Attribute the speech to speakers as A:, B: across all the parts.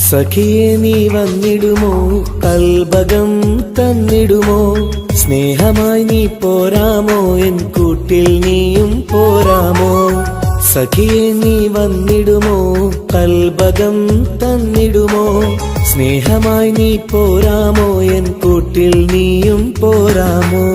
A: സഖിയെ നീ വന്നിടുമോ, കൽബകം തന്നിടുമോ, സ്നേഹമായി നീ പോരാമോ, എൻ കൂട്ടിൽ നീയും പോരാമോ. സഖിയെ നീ വന്നിടുമോ, കൽബകം തന്നിടുമോ, സ്നേഹമായി നീ പോരാമോ, എൻ കൂട്ടിൽ നീയും പോരാമോ.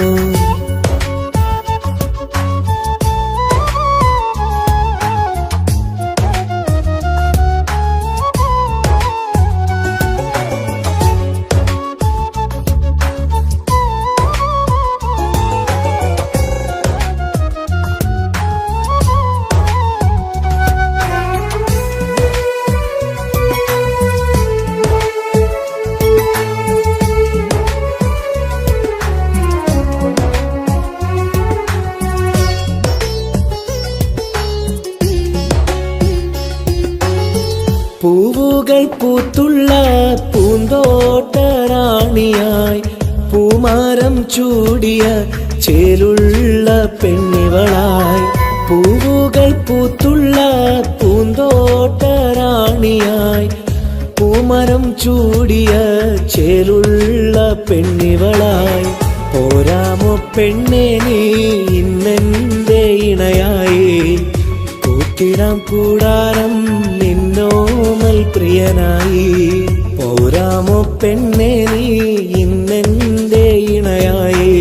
A: പൂവുകൾ പൂത്തുള്ള പൂന്തോട്ടറാണിയായി, പൂമാരം ചൂടിയ ചേലുള്ള പെണ്ണിവളായി. പൂവുകൾ പൂത്തുള്ള പൂന്തോട്ടറാണിയായി, പൂമരം ചൂടിയ ചേലുള്ള പെണ്ണിവളായി. പോരാമോ പെണ്ണേ നീ ഇന്നെന്റെ ഇണയായി, കൂട്ടിടാം കൂടാരം നിന്നോമൽ പ്രിയനായി. പോരാമോ പെണ്ണേ നീ ഇന്നെന്റെ ഇണയായി,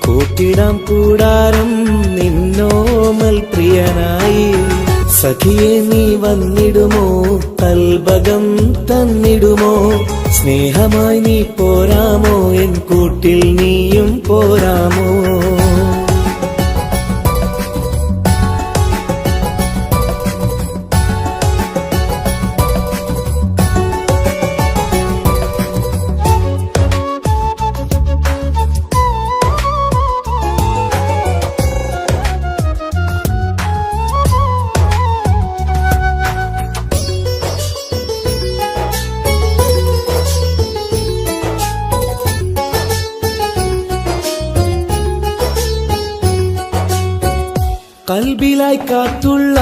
A: കൂട്ടിടാം കൂടാരം നിന്നോമൽ പ്രിയനായി. സഖിയെ നീ വന്നിടുമോ, കൽബകം തന്നിടുമോ, സ്നേഹമായി നീ പോരാമോ, എൻ കൂട്ടിൽ നീയും പോരാമോ. കൽബിലായി കാത്തുള്ള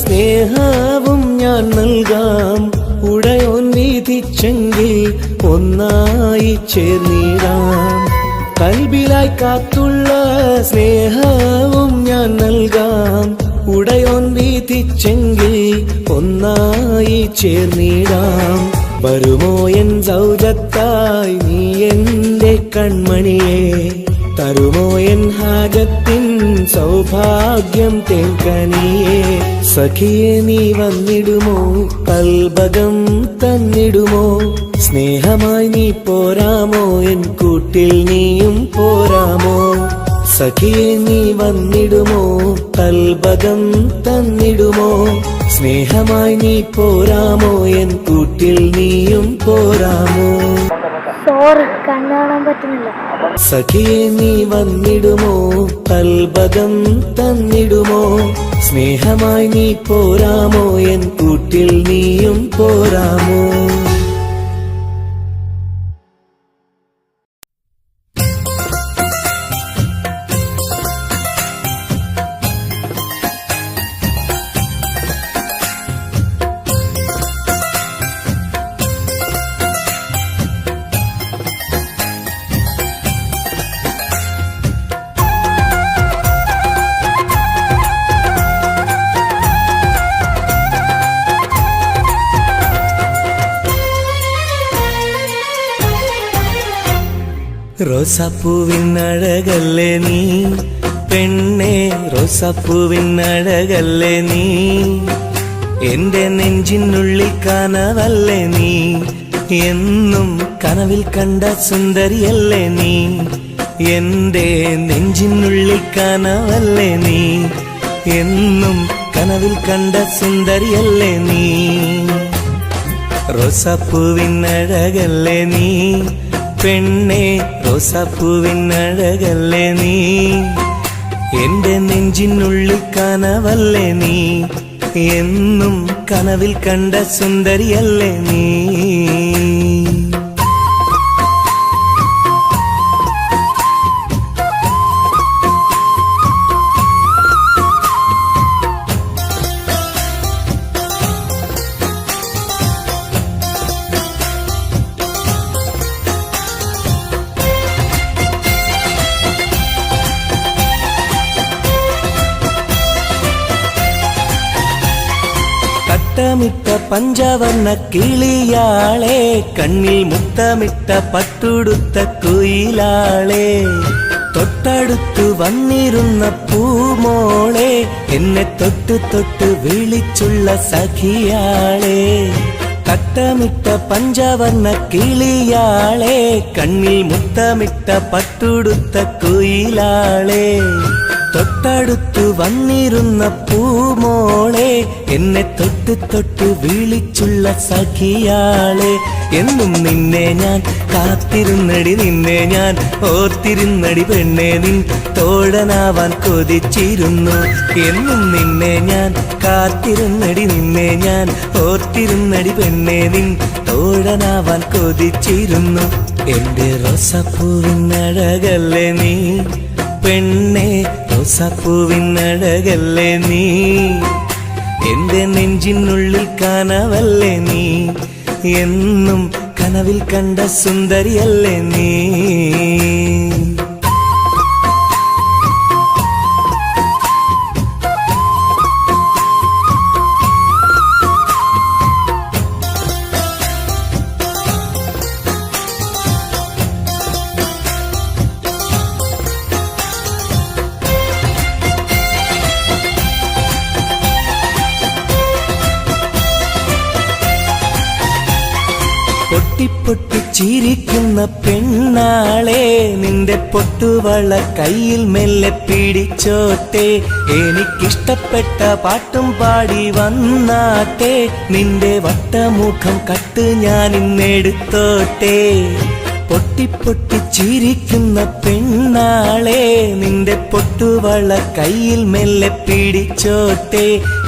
A: സ്നേഹവും ഞാൻ നൽകാം, ഉടയോൻ വിധിച്ചെങ്കിൽ ഒന്നായി ചേർന്നിടാം. കൽബിലായി കാത്തുള്ള സ്നേഹവും ഞാൻ നൽകാം, ഉടയോൻ വിധിച്ചെങ്കിൽ ഒന്നായി ചേർന്നിടാം. വരുമോ എൻ സൗജത്തായി നീ എന്റെ കൺമണിയെ, തരുമോ എൻ ഹാജത്തിൻ സൗഭാഗ്യം തേൻകനിയേ. സഖിയെ നീ വന്നിടുമോ, കൽബകം തന്നിടുമോ, സ്നേഹമായി നീ പോരാമോ, എൻ കൂട്ടിൽ നീയും പോരാമോ. സഖിയെ നീ വന്നിടുമോ, കൽബകം തന്നിടുമോ, സ്നേഹമായി നീ പോരാമോ, എൻ കൂട്ടിൽ നീയും പോരാമോ.
B: സോറി, കണ്ണാണാൻ പറ്റുന്നില്ല.
A: സഖിയെ നീ വന്നിടുമോ, കൽബകം തന്നിടുമോ, സ്നേഹമായി നീ പോരാമോ, എൻ കൂട്ടിൽ നീയും പോരാമോ. റോസാപ്പൂവിനഴകല്ലേ നീ പെണ്ണേ, റോസാപ്പൂവിനഴകല്ലേ നീ, എന്റെ നെഞ്ചിനുള്ളിൽ കനവല്ലേ നീ, എന്നും കനവിൽ കണ്ട സുന്ദരിയല്ലേ നീ, എന്റെ നെഞ്ചിനുള്ളിൽ കനവല്ലേ നീ, എന്നും കനവിൽ കണ്ട സുന്ദരിയല്ലേ നീ. റോസാപ്പൂവിനഴകല്ലേ നീ പെണ്ണേ, റോസാപ്പൂവിനഴകല്ലേ നീ, എന്റെ നെഞ്ചിനുള്ളിൽ കനവല്ലേ നീ, എന്നും കനവിൽ കണ്ട സുന്ദരിയല്ലേ നീ. പഞ്ചവർണ്ണ കിളിയാളെ, കണ്ണിൽ മുത്തമിട്ട പട്ടുടുത്ത കുയിലാളെ, തൊട്ടടുത്തു വന്നിരുന്ന പൂമോളെ, എന്നെ തൊട്ടു തൊട്ട് വിളിച്ചുള്ള സഖിയാളെ. തട്ടമിട്ട പഞ്ചവർണ്ണ കിളിയാളെ, കണ്ണിൽ മുത്തമിട്ട പട്ടുടുത്ത കുയിലാളെ, തൊട്ടടുത്തു വന്നിരുന്ന പൂമോളെ, എന്നെ തൊട്ട് തൊട്ട് വിളിച്ചുള്ള സഖിയാളെ. എന്നും നിന്നെ ഞാൻ കാത്തിരുന്നടി, നിന്നെ ഞാൻ ഓർത്തിരുന്നടി പെണ്ണെ, നിൻ തോഴനാവാൻ കൊതിച്ചിരുന്നു. എന്നും നിന്നെ ഞാൻ കാത്തിരുന്നടി, നിന്നെ ഞാൻ ഓർത്തിരുന്നടി പെണ്ണെ, നിൻ തോഴനാവാൻ കൊതിച്ചിരുന്നു. എന്റെ റോസാപ്പൂവിനഴകല്ലേ നീ പെണ്ണെ, റോസാപ്പൂവിനഴകല്ലേ നീ, എന്റെ നെഞ്ചിനുള്ളിൽ കനവല്ലേ നീ, എന്നും കനവിൽ കണ്ട സുന്ദരിയല്ലേ നീ. പൊട്ടിപ്പൊട്ടി ചിരിക്കുന്ന പെണ്ണാളെ, നിന്റെ പൊട്ടുവള കയ്യിൽ മെല്ലെ പിടിച്ചോട്ടെ, എനിക്കിഷ്ടപ്പെട്ട പാട്ടും പാടി വന്നാട്ടെ, നിന്റെ വട്ടമുഖം കട്ട് ഞാൻ ഇന്നെടുത്തോട്ടെ. പൊട്ടിപ്പൊട്ടി ചിരിക്കുന്ന പെണ്ണാളെ, നിന്റെ പൊട്ടുവള കയ്യിൽ മെല്ലെ പിടിച്ചോട്ടെ,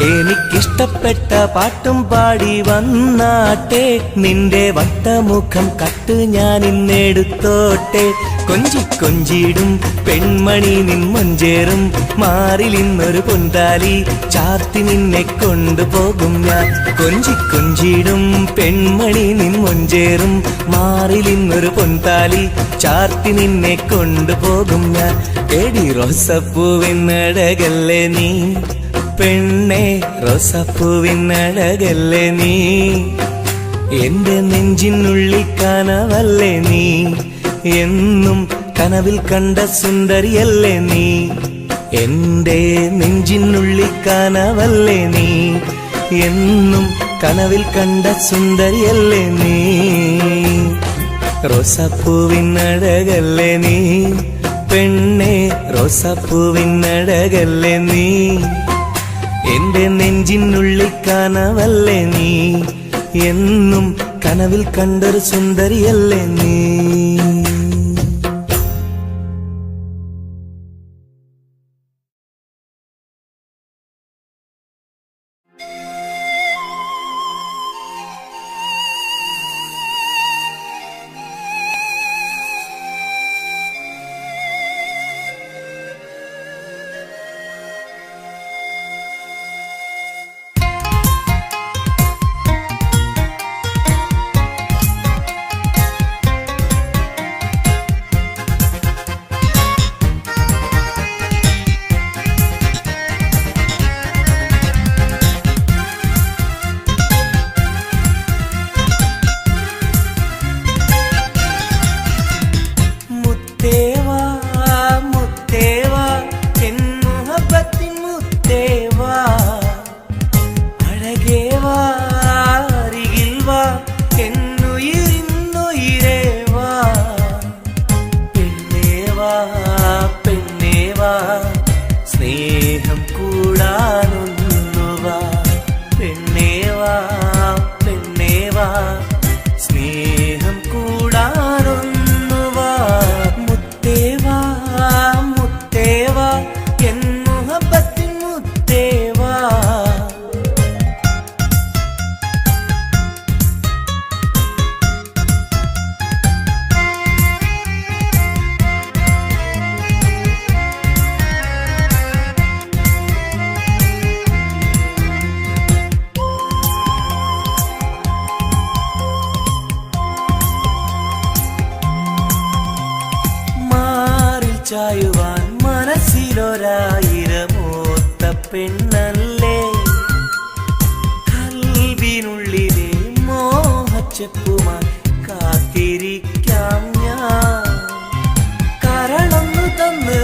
A: എനിക്കിഷ്ടപ്പെട്ട പാട്ടും പാടി വന്നാട്ടെ, നിന്റെ വട്ടമുഖം കട്ട് ഞാൻ ഇന്നെടുത്തോട്ടെ. കൊഞ്ചി കൊഞ്ചിടും പെൺമണി നിൻ മൊഞ്ചേറും മാറിൽ ഇന്നൊരു പൊന്താലി ചാർത്തി നിന്നെ കൊണ്ടുപോകും ഞാൻ. കൊഞ്ചി കൊഞ്ചിടും പെൺമണി നിൻ മൊഞ്ചേറും മാറിൽ ഇന്നൊരു പൊന്താലി ചാർത്തി നിന്നെ കൊണ്ടുപോകും ഞാൻ. എടി റോസപ്പൂവിനഴകല്ലേ നീ പെണ്ണെ, റോസപ്പൂവിനഴകല്ലേ നീ, എന്റെ നെഞ്ചിനുള്ളിൽ കനവല്ലേ നീ, എന്നും കനവിൽ കണ്ട സുന്ദരിയല്ലേ നീ, എന്റെ നെഞ്ചിനുള്ളിൽ കനവല്ലേ നീ, എന്നും കനവിൽ കണ്ട സുന്ദരിയല്ലേ നീ. റോസാപ്പൂവിനഴകല്ലേ നീ പെണ്ണെ, റോസാപ്പൂവിനഴകല്ലേ നീ, എന്റെ നെഞ്ചിനുള്ളിൽ കനവല്ലേ നീ, എന്നും കനവിൽ കണ്ടൊരു സുന്ദരിയല്ലേ നീ. ചായുവാൻ മനസ്സിലൊരായിരമോത്ത പെണ്ണല്ലേ, കൽവിനുള്ളിൽ ചെപ്പുമായി കാത്തിരിക്കാം ഞാൻ. കരളൊന്നു തന്ന്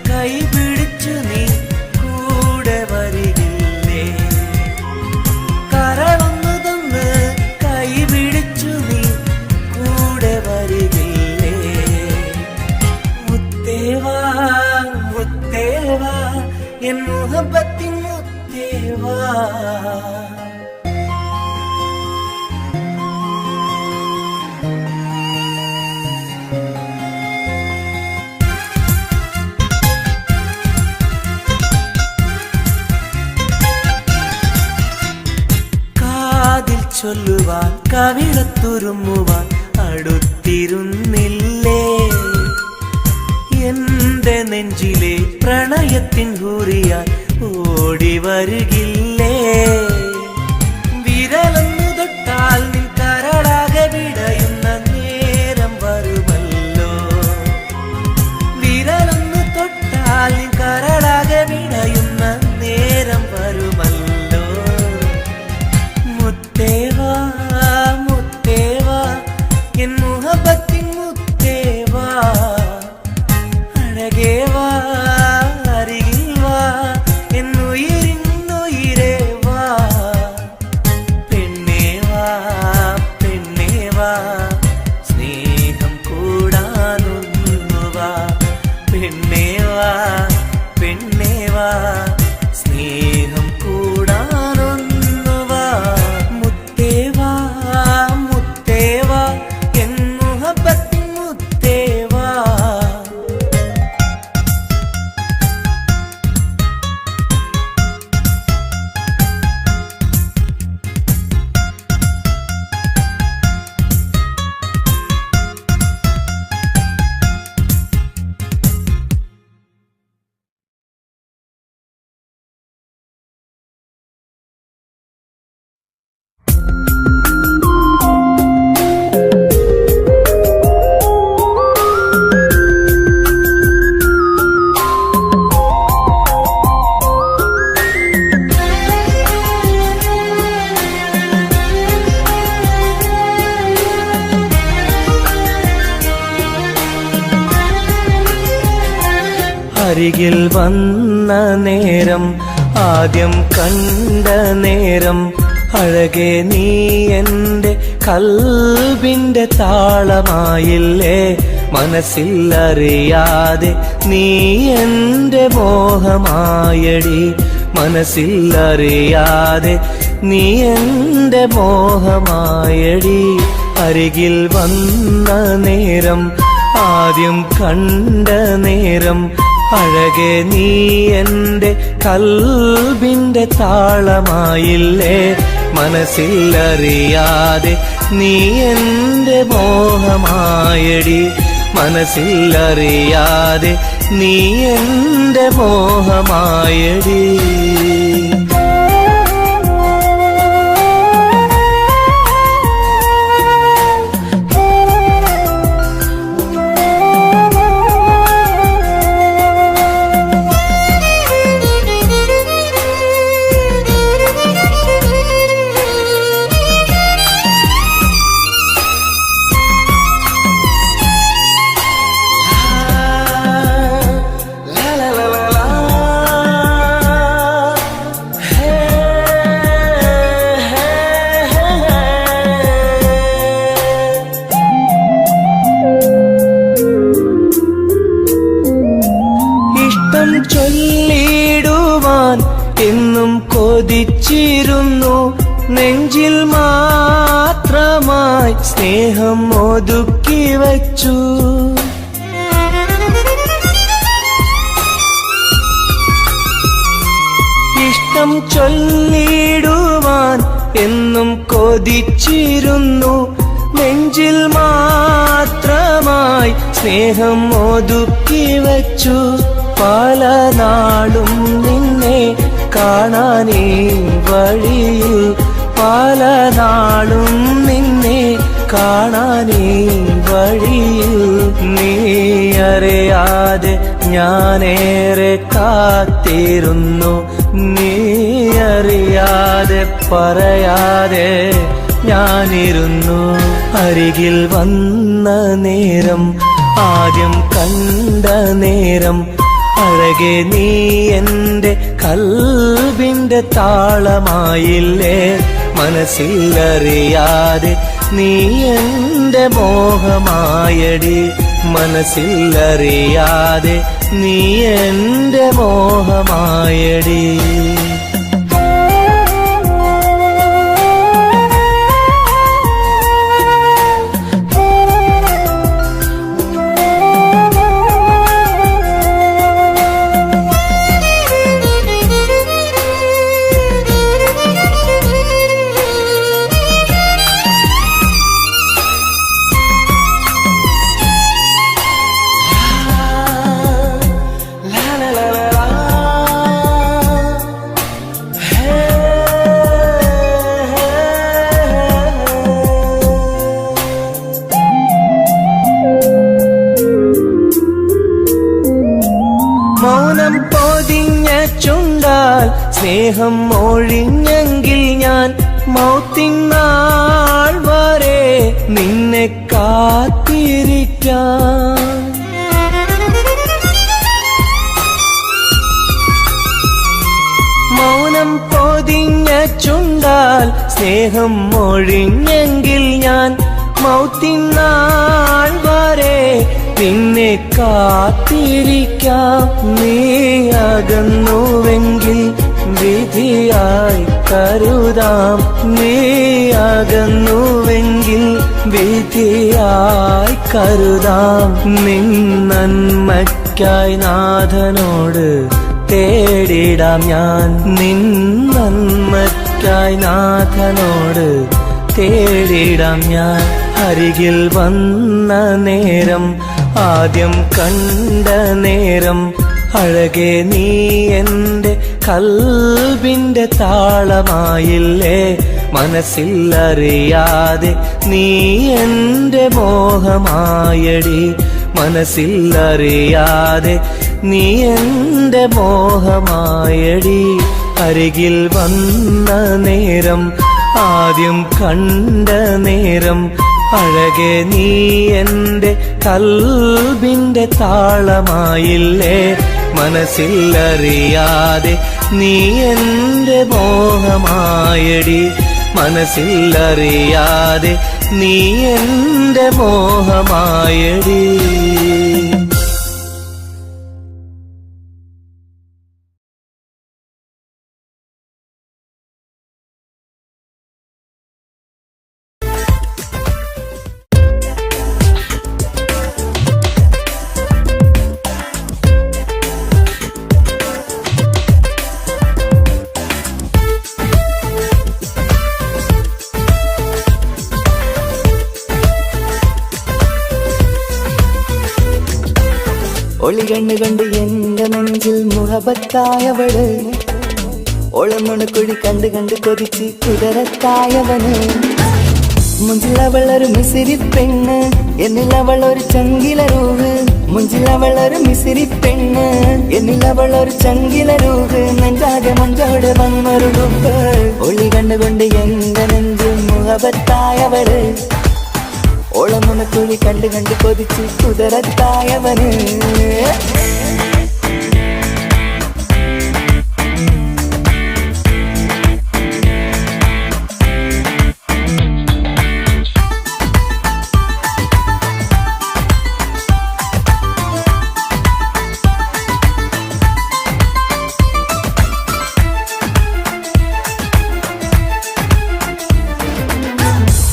A: കൈ പിടിച്ചു നീ കൂടെ വരികില്ലേ? കരളൊന്നു തന്ന് കൈ പിടിച്ചു നീ കൂടെ വരികില്ലേ? മുത്തേവാ മുത്തേവാ എൻ മുഹബത്തിൻ മുത്തേവാ. ചൊല്ലുവാൻ കവിളത്തുരുമ്മുവാൻ അടുത്തിരുന്നില്ലേ? എന്റെ നെഞ്ചിലെ പ്രണയത്തിൻ ഹൂറിയാൻ ഓടി വരുകില്ലേ? വിരലൊന്നു തൊട്ടാൽ നിൻ കരളാകെ വിടയുന്ന നേരം വരുമല്ലോ. വിരലൊന്നു തൊട്ടാൽ നിൻ കരളാകെ വിടയുന്ന നേരം വരുമല്ലോ. മുത്തേവാ മുത്തേവാ എൻ മുഹബത്തിൻ മുത്തേവാ. അഴകേവാ അരികിൽ വാ എന്നുയിരിന്നുയിരേ വാ. പെണ്ണേവാ പെണ്ണേവാ സ്നേഹം കൂടാനൊന്നുവാ. പെണ്ണേവാ പെണ്ണേവാ സ്നേഹം കൂടാനൊന്നുവാ. മുത്തേവാ മുത്തേവാ എൻ മുഹബത്തിൻ മുത്തേവാ. അരികിൽ വന്ന നേരം ആദ്യം കണ്ട നേരം അഴകെ നീ എൻ്റെ കൽബിൻ്റെ താളമായില്ലേ? മനസ്സിൽ അറിയാതെ നീ എൻ്റെ മോഹമായടി. മനസ്സിൽ അറിയാതെ നീ എൻ്റെ മോഹമായടി. അരികിൽ വന്ന നേരം ആദ്യം കണ്ട നേരം അഴകെ നീ എൻ്റെ കൽബിൻ്റെ താളമായില്ലേ? മനസ്സിൽ അറിയാതെ നീ എൻ്റെ മോഹമായടി. മനസ്സിൽ അറിയാതെ നീ എൻ്റെ മോഹമായടി. ചൊല്ലിടുവാൻ എന്നും കൊതിച്ചിരുന്നു. നെഞ്ചിൽ മാത്രമായി സ്നേഹം ഒതുക്കി വച്ചു. ഇഷ്ടം ചൊല്ലിടുവാൻ എന്നും കൊതിച്ചിരുന്നു. നെഞ്ചിൽ മാത്രമായി സ്നേഹം ഒതുക്കി വച്ചു. പല നാളും നിന്നെ കാണാനേ വഴിയിൽ. പല നാളും നിന്നെ കാണാനേ വഴിയിൽ. നീ അറിയാതെ ഞാനേറെ കാത്തിരുന്നു. നീ അറിയാതെ പറയാതെ ഞാനിരുന്നു. അരികിൽ വന്ന നേരം, ആദ്യം കണ്ട നേരം, അഴകെ നീ എൻ്റെ കൽബിൻ്റെ താളമായില്ലേ. മനസ്സിലറിയാതെ നീ എൻ്റെ മോഹമായടി. മനസ്സിലറിയാതെ നീ എൻ്റെ മോഹമായടി. മൗനം പൊതിഞ്ഞ ചുണ്ടാൽ സ്നേഹം ഒഴിഞ്ഞെങ്കിൽ ഞാൻ മൗത്തിനാൾ വരെ നിന്നെ കാത്തിരിക്കാം. മൗനം പൊതിഞ്ഞ ചുണ്ടാൽ സ്നേഹം ഒഴിഞ്ഞെങ്കിൽ ഞാൻ മൗത്തിനാൾ വരെ നിന്നെ കാത്തിരിക്കാം. നീ അകന്നുവെങ്കിൽ വിധിയായി കരുതാം. നീ അകന്നുവെങ്കിൽ വിധിയായി കരുതാം. നിൻ നന്മയ്ക്കായി നാഥനോട് തേടിടാം ഞാൻ. നിൻ നന്മയ്ക്കായി നാഥനോട് തേടിടാം ഞാൻ. അരികിൽ വന്ന നേരം, ആദ്യം കണ്ട നേരം, അഴകെ നീ എൻ്റെ കൽബിൻ്റെ താളമായില്ലേ. മനസ്സിലറിയാതെ നീ എൻ്റെ മോഹമായടി. മനസ്സിലറിയാതെ നീ എൻ്റെ മോഹമായടി. അരികിൽ വന്ന നേരം, ആദ്യം കണ്ട നേരം, അഴകെ നീ എൻ്റെ കൽബിൻ്റെ താളമായില്ലേ. മനസ്സിലറിയാതെ നീ എൻ്റെ മോഹമായടി. മനസ്സിലറിയാതെ നീ എൻ്റെ മോഹമായടി.
C: ഒളികണ്ണ് കണ്ട് എന്റെ നെഞ്ചിൽ മുഹബത്തായവള്. ഒളമുണക്കുഴി കണ്ട് കണ്ട് കൊതിച്ച് കുതിരത്തായവന്. മുഞ്ചിലവളൊരു മിസിരി പെണ്ണ്, എന്നിലവളൊരു ചങ്കിലരൂഹ്. മുഞ്ചിലവളൊരു മിസിരി പെണ്ണ്, എന്നിലവളൊരു ചങ്കിലരൂഹ്. നെഞ്ചാകെ മഞ്ചോട് വന്നൊരു ഡുബ്. ഒളി കണ്ടുകൊണ്ട് എന്റെ നെഞ്ചിൽ മുഹബത്തായവള്. ഓളമുണക്കുഴി കണ്ട് കണ്ട് കൊതിച്ച് കുതിരത്തായവന്.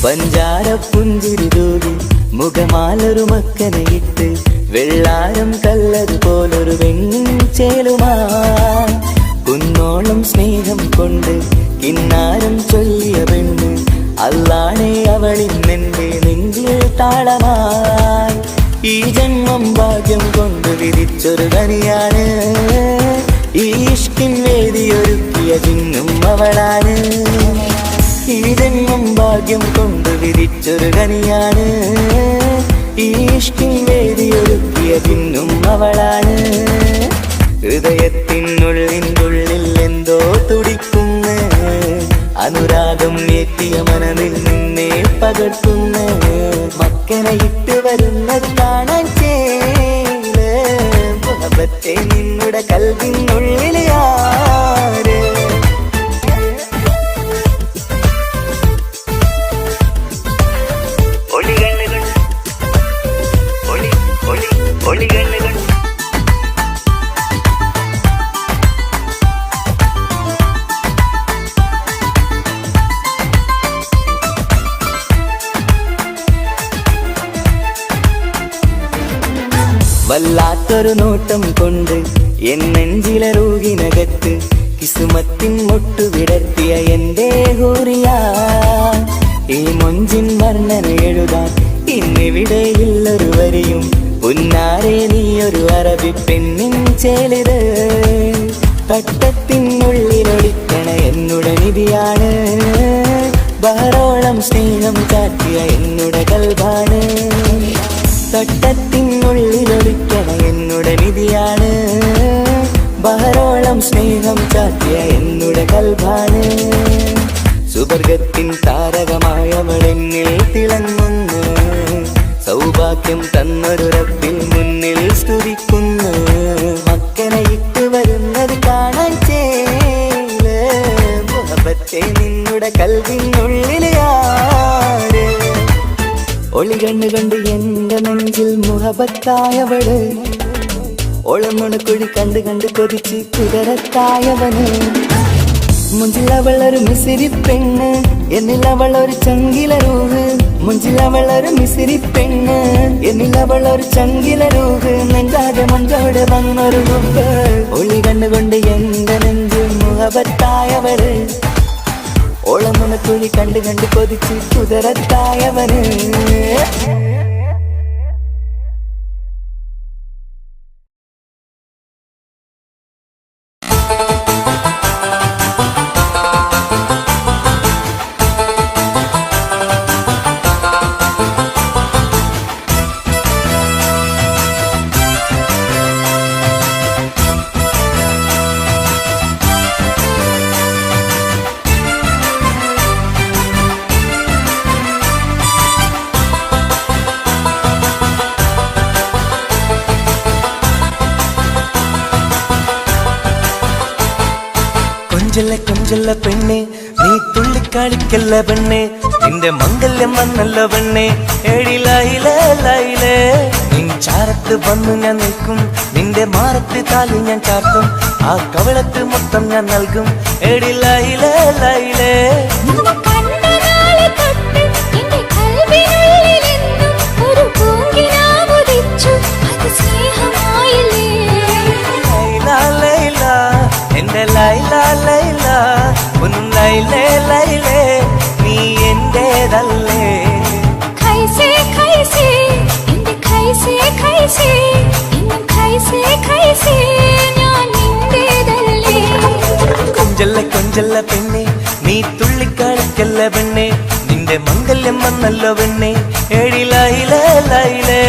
C: പഞ്ചാര പുഞ്ചിരി തൂകി മുഖമാലൊരു മക്കനയിട്ട്, വെള്ളാരം കല്ലതുപോലൊരു വെണ്ണിൻ ചേലുമായി. കുന്നോളം സ്നേഹം കൊണ്ട് കിന്നാരം ചൊല്ലിയ പെണ്ണ്, അല്ലാണേ അവളിന്നെന്റെ നെഞ്ചിൽ താളമായി. ഈ ജന്മം ഭാഗ്യം കൊണ്ട് വിധിച്ചൊരു കനിയാണ്, ഈ ഇഷ്കിൻ വേദിയൊരുക്കിയ ജിന്നും അവളാണ്. ഈ ജന്മം ഭാഗ്യം കൊണ്ട് വിധിച്ചൊരു കനിയാണ്, ഈ ഇഷ്കിൻ വേദിയൊരുക്കിയ ജിന്നും അവളാണ്. ഹൃദയത്തിനുള്ളിൽ എന്തോ തുടിക്കുന്ന അനുരാഗം ഏറ്റിയ മനതിൽ നിന്ന് പകർത്തുന്ന മക്കനെ ഇട്ട് വരുന്നത് കാണാൻ ചേല് മുഹബത്തെ നിന്നുടെ കൽവിനുള്ളിൽ ആര് ഒളികണ്ണുകൾ ഒളികണ്ണുകൾ വല്ലാത്തൊരു നോട്ടം കൊണ്ട് എൻ നെഞ്ചിലെ റൂഹിനകത്ത് കിസുമത്തിൻ മുട്ടു വിടർത്തിയ എന്റെ ഹൂറിയ ഈ മൊഞ്ചിൻ വർണ്ണന എഴുതാൻ ഇന്നിവിടെയുള്ളൊരു വരിയും ഉന്നാരെ നീയൊരു അറബി പെണ്ണിൻ ചേലിത് തട്ടത്തിനുള്ളിലൊളിക്കണ എന്നുടെ നിധിയാണ് ബഹറോളം സ്നേഹം കാട്ടിയ എന്നുടെ കൽബാണ് തട്ടത്തിനുള്ളിലൊളിക്കണ എന്നുടെ നിധിയാണ് ബഹറോളം സ്നേഹം ചാത്തിയ എന്നുടെ കൽബാണ് സുവർഗത്തിൻ താരകമായവളെന്നിൽ തിളങ്ങുന്നു സൗഭാഗ്യം തന്നൊരു റബ്ബിൽ മുന്നിൽ സ്തുതിക്കുന്നു മക്കനെ ഇട്ട് വരുന്നത് കാണാൻ ചേല് മുഹബത്തെ നിന്നുടെ കൽവിനുള്ളിൽ ആര് ഒളികണ്ണു കണ്ട് എന്റെ നെഞ്ചിൽ മുഹബത്തായവള് ഒളമുണക്കുഴി കണ്ട് കണ്ട് കൊതിച്ച് കുതിരത്തായവന് മുഞ്ചിലവളൊരു മിസിരി പെണ്ണ് എന്നിലവളൊരു ചങ്കില രൂഹ് മുഞ്ചിലവളൊരു മിസിരി പെണ്ണ് എന്നിലവളൊരു ചങ്കില രൂഹ് നെഞ്ചാതെ മഞ്ചോടെ വന്നൊരു രൂപ് ഒളികണ്ണു കൊണ്ട് എന്റെ നെഞ്ചിൽ മുഹബത്തായവള് ഓളമുണക്കുഴി കണ്ട് കണ്ട് കൊതിച്ച് കുതിരത്തായവന്
A: കൊഞ്ചല്ല പെണ്ണെ നീ തുള്ളിക്കാളിക്കല്ല പെണ്ണെ നിന്റെ മംഗല്യം വന്നല്ല പെണ്ണെ എഴിലായിലേ നിൻ ചാരത്ത് വന്നു ഞാൻ നിൽക്കും നിന്റെ മാറത്ത് താലി ഞാൻ ചാർത്തും ആ കവളത്ത് മൊത്തം ഞാൻ നൽകും എഴിലായിലേ എന്റെ ലൈല ലൈല ഒന്നും ലൈലേ ലൈലേ നീ എന്റേതല്ലേ
B: ഖൈസേ ഖൈസേ എന്റെ ഖൈസേ ഖൈസേ എന്നും ഖൈസേ ഖൈസേ ഞാൻ നിന്റേതല്ലേ
A: കൊഞ്ചല്ല പെണ്ണെ നീ തുള്ളിക്കാളിക്കല്ല പെണ്ണെ നിന്റെ മംഗല്യം വന്നല്ലോ പെണ്ണെ എഴിലായിലേ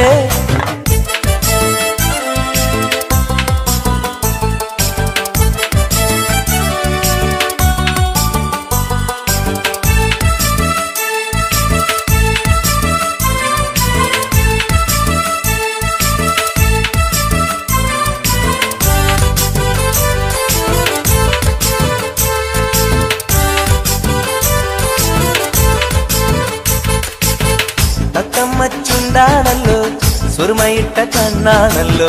A: തത്തമ്മച്ചുണ്ടാണല്ലോ സുറുമയിട്ട കണ്ണാണല്ലോ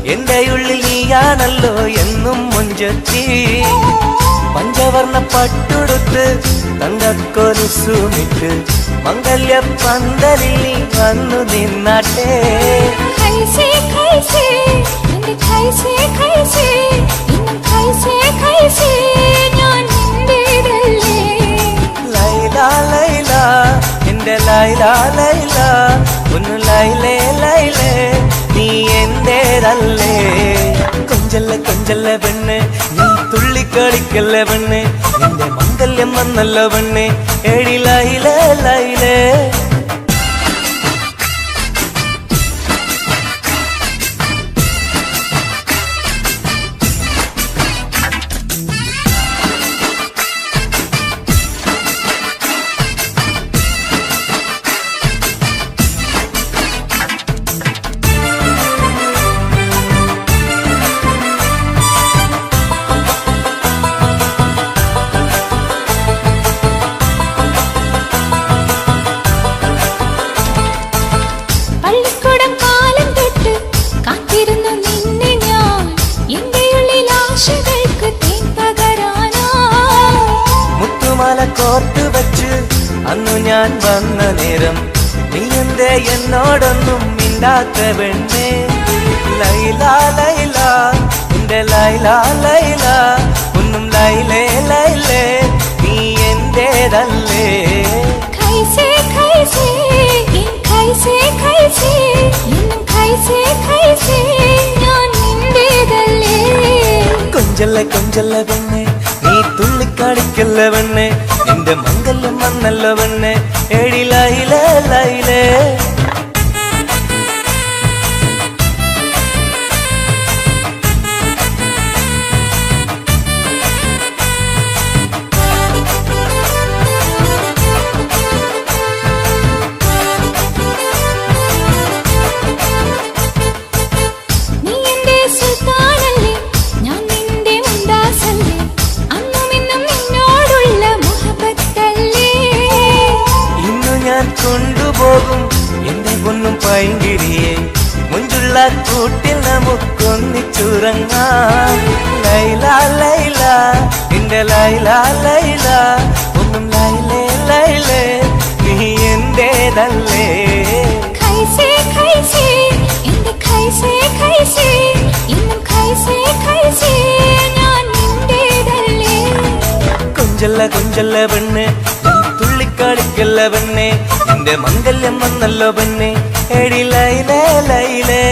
A: എന്റെ ഉള്ളിൽ നീയാണല്ലോ എന്നും മുഞ്ചത്തി പഞ്ചവർണ്ണ പട്ടുടുത്ത് തങ്കക്കൊലുസുമിട്ട് മംഗല്യ പന്തലിൽ നീ വന്നു നിന്നാട്ടെ
B: ഖൈസേ ഖൈസേ എന്റെ ഖൈസേ ഖൈസേ എന്നും ഖൈസേ ഖൈസേ ഞാൻ നിന്റേതല്ലേ
A: ലൈല എന്റെ ലൈല ഒന്ന് ലൈലേ നീ എന്റേതല്ലേ കൊഞ്ചല്ല പെണ്ണ് നീ തുള്ളിക്കളിക്കല്ല പെണ്ണ് നിന്റെ മംഗല്യം വന്നല്ലോ പെണ്ണ് എഴിലായിലേ നേരം നീ എന്തേ എന്നോടൊന്നും മിണ്ടാത്ത പെണ്ണേ ലൈല ലൈല എന്റെ ലൈല ലൈല ഒന്നും ലൈലേ ലൈലേ നീ എന്റേതല്ലേ
B: कैसे कैसे इन कैसे कैसे इन्नुം कैसे कैसे ഞാൻ നിന്റേതല്ലേ
A: കൊഞ്ചല്ല കൊഞ്ചല്ല പെണ്ണെ നീ തുള്ളിക്കാടിക്കല്ല പെണ്ണെ നിന്റെ മംഗല്യം വന്നല്ല പെണ്ണെ എടി ലൈലേ ലൈലേ
B: നീ എന്റെ സുൽത്താനല്ലേ ഞാൻ നിന്റെ മുംതാസല്ലേ അന്നും ഇന്നും നിന്നോടുള്ള മുഹബത്തല്ലേ
A: ഇന്നു ഞാൻ കൊണ്ടുപോകും എന്റെ പൊന്നും പൈങ്കിരിയെ മുഞ്ചുള്ള കൂട്ടിൽ നമുക്കൊന്നിച്ചുറങ്ങാം ലൈല ലൈല എന്റെ ലൈല ലൈല ഒന്നും ലൈലേ ലൈലേ നീ എന്റേതല്ലേ
B: कैसे कैसे എന്റെ कैसे कैसे ഇന്നും कैसे कैसे ഞാൻ നിന്റേതല്ലേ
A: കൊഞ്ചല്ല കൊഞ്ചല്ല പെണ്ണെ നീ തുള്ളിക്കാടിക്കല്ല പെണ്ണെ നിന്റെ മംഗല്യം വന്നല്ലോ പെണ്ണെ എടി ലൈലേ ലൈലേ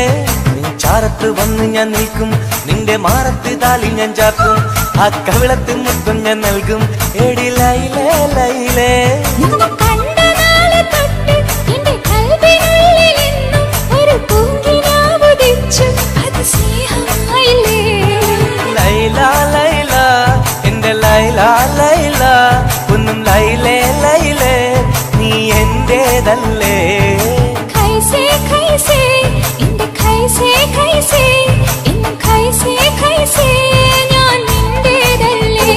A: നീ ചാരത്ത് വന്ന് ഞാൻ നിൽക്കും നിന്റെ മാറത്ത് താലി ഞാൻ ചാർത്തും ആ കവിളത്ത് മുത്തം ഞാൻ നൽകും എടി ലൈലേ ലൈലേ
B: നിന്നെ കണ്ട നാളെ തൊട്ട് എന്റെ കൽവിനുള്ളിൽ എന്നും ഒരു പൂങ്കിനാവുദിച്ചു അത് സ്നേഹമായില്ലേ
A: ലൈല ലൈല എന്റെ ലൈല ലൈല ഒന്നും ലൈലേ ലൈലേ നീ എന്റേതല്ലേ
B: कैसे कैसे എന്റെ कैसे कैसे ഇന്നും कैसे कैसे ഞാൻ നിന്റേതല്ലേ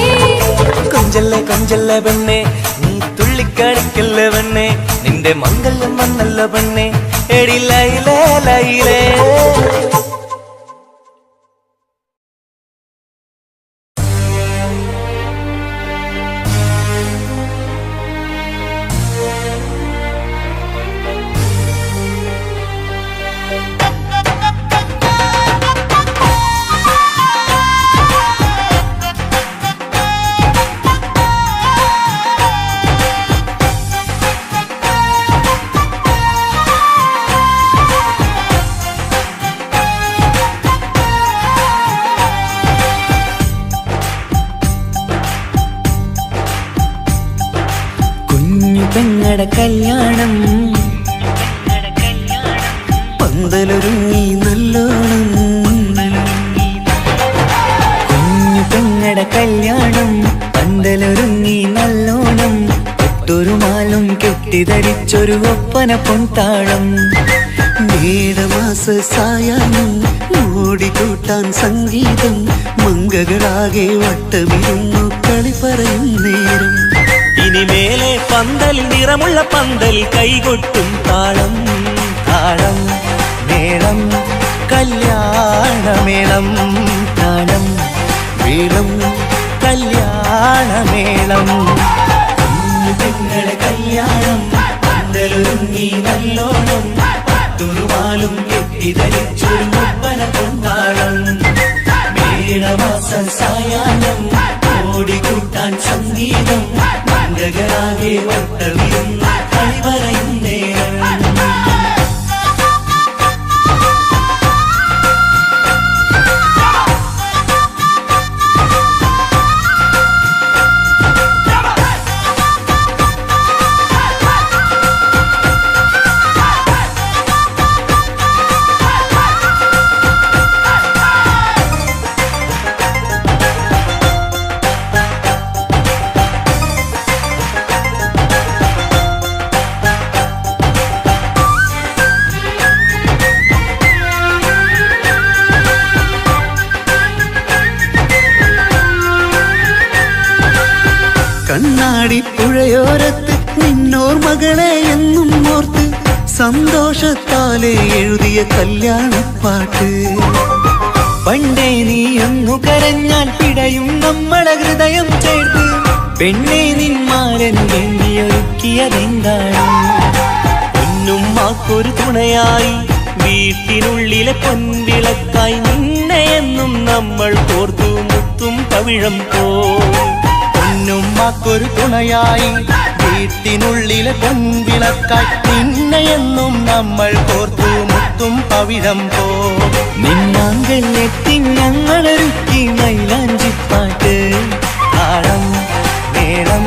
A: കൊഞ്ചല്ല കൊഞ്ചല്ല പെണ്ണെ നീ തുള്ളിക്കാടിക്കല്ല പെണ്ണെ നിന്റെ മംഗല്യം വന്നല്ല പെണ്ണെ എടി ലൈലേ ലൈലേ
C: പെങ്ങടെ കല്യാണം പന്തലൊരുങ്ങി നല്ലോണം കുഞ്ഞു പെങ്ങടെ കല്യാണം പന്തലൊരുങ്ങി നല്ലോണം ഒട്ടൊരു മാലും കെട്ടിധരിച്ചൊരു ഒപ്പന പൊൻതാളം മേടമാസ സായാഹ്നം ഓടിക്കൂട്ടാൻ സംഗീതം മംഗകളാകെ വട്ടമിരുന്നു കളി പറയും നേരം
A: ഇനിമേലെ പന്തലിൽ നിറമുള്ള പന്തൽ കൈകൊട്ടും താളം താളം മേളം കല്യാണമേളം താളം മേളം കല്യാണമേളം കുഞ്ഞുങ്ങളെ കല്യാണം പന്തലൊരുങ്ങി നല്ലോണം പട്ടുറുമാലും കെട്ടിധരിച്ചൊരു ഒപ്പന പൊൻതാളം മേടമാസ സായാഹ്നം ഓടിക്കൂട്ടാൻ സംഗീതം മംഗകളാകെ വട്ടമിരുന്ന് കളി പറയും നേരം കണ്ണാടിപ്പുഴയോരത്ത് നിന്നോർമകളെ എന്നും ഓർത്ത് സന്തോഷത്താലെ എഴുതിയ കല്യാണപ്പാട്ട് പണ്ടേ നീയൊന്നു കരഞ്ഞാൽ പിടയും നമ്മളെ ഹൃദയം ചേർത്ത് പെണ്ണെ നിന്മാരൻ വേണ്ടിയൊരുക്കിയതെന്താണ് മാക്കൊരു തുണയായി വീട്ടിനുള്ളിലെ പൊൻവിളക്കായി നിന്നെ എന്നും നമ്മൾ കോർത്തു മുത്തും പവിഴം പോ
D: പൊന്നും മാക്കൊരു തുണയായി വീട്ടിനുള്ളിലെ പൊൻവിളക്കായി നിന്നെയെന്നും നമ്മൾ കോർത്തു മുത്തും പവിഴം പോ
C: നിന്നാങ്കല്ലെത്തി ഞങ്ങളൊരുക്കി മൈലാഞ്ചിപ്പാട്ട്
D: താളം മേളം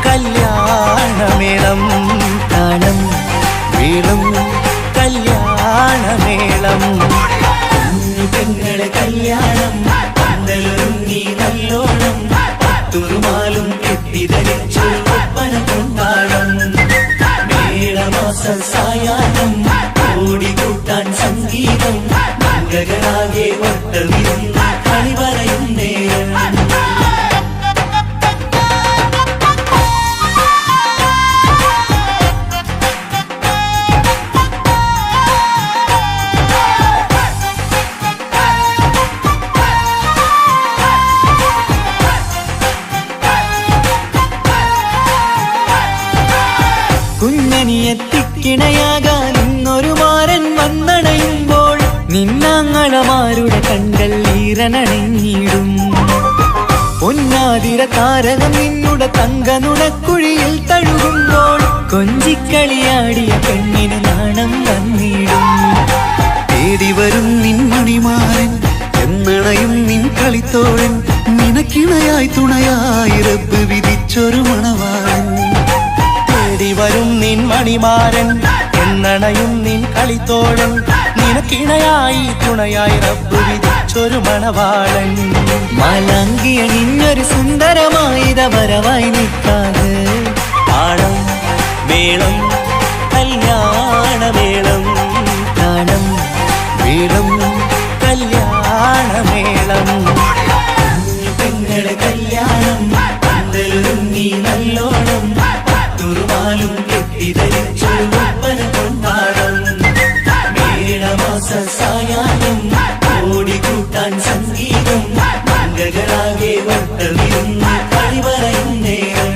D: കല്യാണമേളം
C: താളം
D: വീളും കല്യാണമേളം
C: പെങ്ങളെ കല്യാണം പന്തലൊരുങ്ങി നല്ലോണം തുറുമാലും കെട്ടിധരിച്ചു ഒപ്പന കൊണ്ടാടം മേളമാസ സായാഹ്നം ഓടിക്കൂട്ടാൻ സംഗീതം മംഗളാകെ വട്ടമിരുന്ന് കളി പറയും നേരം കുഞ്ഞനിയെത്തിക്കിണയാകാൻ ഇന്നൊരു മാരൻ വന്നണയുമ്പോൾ നിന്നാങ്ങളമാരുടെ കണ്ടൽ ഈറനണഞ്ഞിടും പൊന്നാതിര താരകം നിന്നുടെ തങ്ക നുണക്കുഴിയിൽ തഴുകുമ്പോൾ കൊഞ്ചിക്കളിയാടിയ പെണ്ണിന് നാണം വന്നിടും
D: തേടി വരും നിൻ മണിമാരൻ എന്നണയും നിൻ കളിത്തോഴൻ നിനക്കിണയായി തുണയായി റബ്ബ് വിധിച്ചൊരു മണവാളൻ തേടി വരും നിൻ മണിമാരൻ എന്നണയും നിൻ കളിത്തോഴൻ നിനക്കിണയായി തുണയായി റബ്ബ് വിധിച്ചൊരു മണവാളൻ
C: മാലാങ്കിയ നിന്നൊരു സുന്ദരമായിത വരവായി നിൽക്കാതെ
A: താളം മേളം കല്യാണമേളം
C: താളം
D: വീളും കല്യാണമേളം
C: പെങ്ങളെ കല്യാണം പന്തലൊരുങ്ങി നല്ലോണം തുറുമാലും കെട്ടിധരിച്ചു ഒപ്പന കൊണ്ടാടം മേളമാസ സായാഹ്നം ഓടിക്കൂട്ടാൻ സംഗീതം മംഗളാകെ വട്ടമിരുന്ന് കളി പറയും നേരം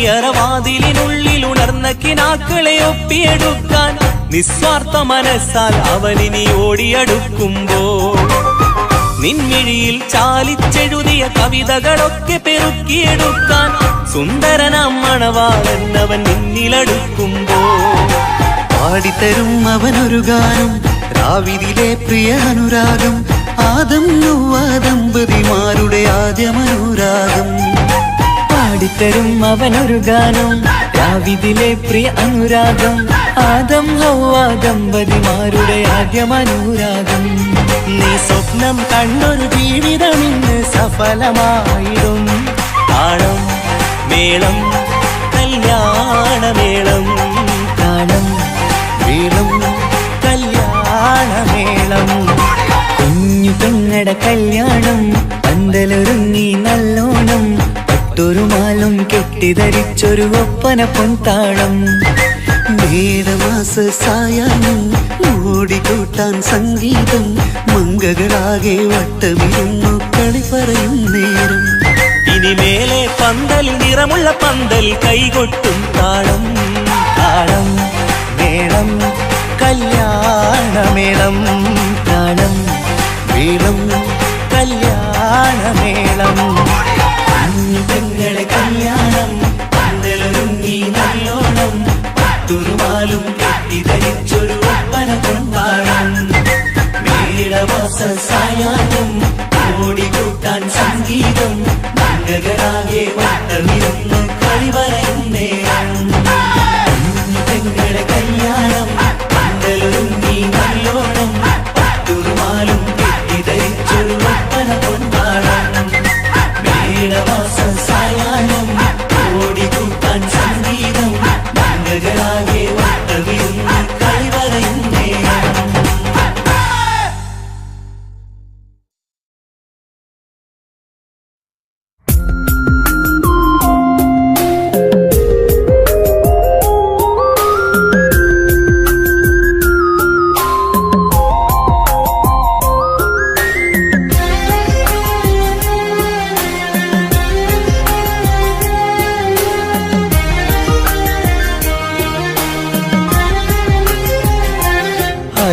A: നിൻമണിയറവാതിലിനുള്ളിൽ ഉണർന്ന കിനാക്കളെ ഒപ്പിയെടുക്കാൻ നിസ്വാർത്ഥ മനസ്സാൽ അവനിനി ഓടിയടുക്കുമ്പോൾ നിൻമിഴിയിൽ ചാലിച്ചെഴുതിയ കവിതകളൊക്കെ പെറുക്കിയെടുക്കാൻ സുന്ദരനാം മണവാളൻ അവൻ നിന്നിലടുക്കുമ്പോൾ
D: പാടിത്തരും അവനൊരു ഗാനം രാവിലെ പ്രിയ അനുരാഗം ആദം നൊവ്വ ദമ്പതിമാരുടെ ആദ്യമനുരാഗം
C: പാടിത്തരും അവനൊരു ഗാനം രാവിതിലെ പ്രിയ അനുരാഗം ആദം ഹൗവ ദമ്പതിമാരുടെ ആദ്യമനുരാഗം
D: നീ സ്വപ്നം കണ്ടൊരു ജീവിതം ഇന്ന് സഫലമായിടും
A: താളം മേളം കല്യാണമേളം
C: താളം
D: വീളും കല്യാണമേളം
C: കുഞ്ഞു പെങ്ങടെ കല്യാണം പന്തലൊരുങ്ങി നല്ലോണം പട്ടൊരുമാലും കെട്ടിധരിച്ചൊരു ഒപ്പന പൊൻതാളം
D: മേടമാസ സായാഹ്നം ഓടിക്കൂട്ടാൻ സംഗീതം മംഗളാകെ വട്ടമിരുന്നു കളി പറയും നേരം
A: ഇനി മേലെ പന്തൽ നിറമുള്ള പന്തൽ കൈകൊട്ടും താളം
D: താളം മേളം കല്യാണമേളം
C: താളം
D: വീളും കല്യാണമേളം
C: കുഞ്ഞു പെങ്ങളെ കല്യാണം പന്തലൊരുങ്ങി നല്ലോണം തുറുമാലും കെട്ടിധരിച്ചൊരു ഒപ്പന കൊണ്ടാടം മേടമാസ സായാഹ്നം ഓടിക്കൂട്ടാൻ സംഗീതം മംഗളാകെ വട്ടമിരുന്ന് കളി പറയും നേരം കുഞ്ഞു പെങ്ങളെ കല്യാണം പന്തലൊരുങ്ങി നല്ലോണം തുറുമാലും കെട്ടിധരിച്ചു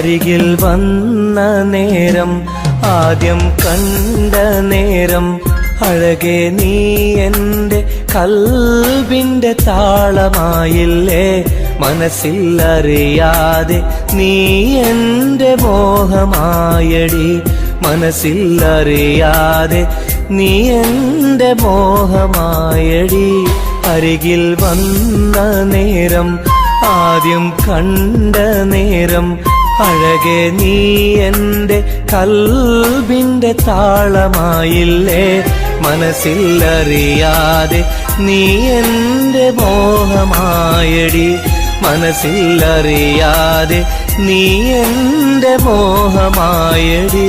A: അരികിൽ വന്ന നേരം ആദ്യം കണ്ട നേരം അഴകെ നീ എൻ്റെ കൽബിൻ്റെ താളമായില്ലേ മനസ്സിൽ അറിയാതെ നീ എൻ്റെ മോഹമായടി മനസ്സിൽ അറിയാതെ നീ എൻ്റെ മോഹമായടി അരികിൽ വന്ന നേരം ആദ്യം കണ്ട നേരം അഴകെ നീ എൻ്റെ കൽബിൻ്റെ താളമായില്ലേ മനസ്സിൽ അറിയാതെ നീ എൻ്റെ മോഹമായടി മനസ്സിൽ അറിയാതെ നീ എൻ്റെ മോഹമായടി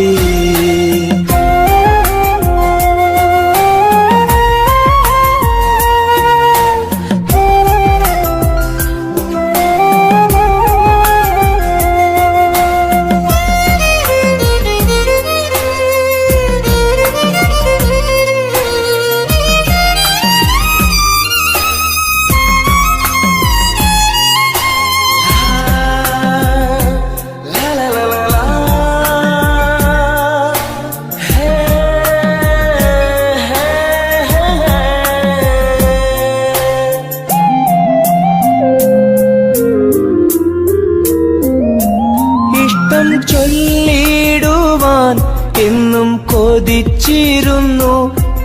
A: ചൊല്ലിടുവാൻ എന്നും കൊതിച്ചിരുന്നു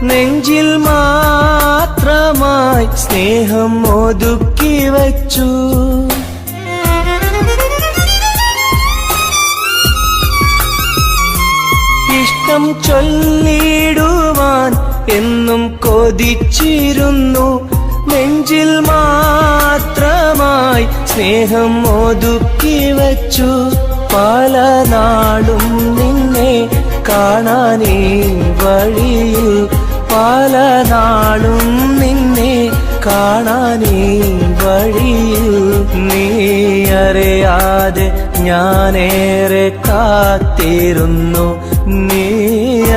A: നെഞ്ചിൽ മാത്രമായി സ്നേഹം ഒതുക്കി വച്ചു ഇഷ്ടം ചൊല്ലിടുവാൻ എന്നും കൊതിച്ചിരുന്നു നെഞ്ചിൽ മാത്രമായി സ്നേഹം ഒതുക്കി വച്ചു പല നാളും നിന്നെ കാണാനേ വഴിയിൽ പല നാളും നിന്നെ കാണാനേ വഴിയിൽ നീ അറിയാതെ ഞാനേറെ കാത്തിരുന്നു നീ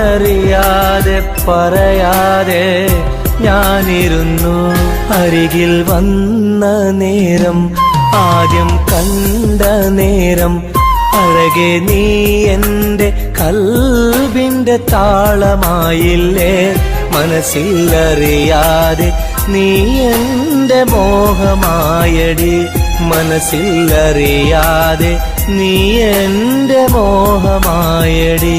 A: അറിയാതെ പറയാതെ ഞാനിരുന്നു അരികിൽ വന്ന നേരം ആദ്യം കണ്ട നേരം അഴകെ നീ എൻ്റെ കൽബിൻ്റെ താളമായില്ലേ മനസ്സിൽ അറിയാതെ നീ എൻ്റെ മോഹമായടി മനസ്സിൽ അറിയാതെ നീ എൻ്റെ മോഹമായടി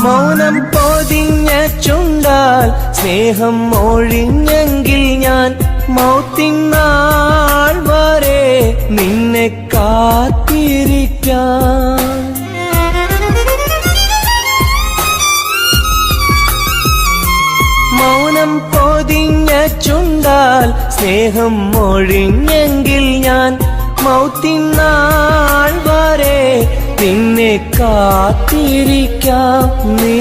A: മൗനം പൊതിഞ്ഞ ചുണ്ടാൽ സ്നേഹം ഒഴിഞ്ഞെങ്കിൽ ഞാൻ മൗത്തിനാൾ വരെ നിന്നെ കാത്തിരിക്കാൻ മൗനം പൊതിഞ്ഞ ചുണ്ടാൽ സ്നേഹം ഒഴിഞ്ഞെങ്കിൽ ഞാൻ മൗത്തിനാൾ വരെ നിന്നെ കാത്തിരിക്കാം നീ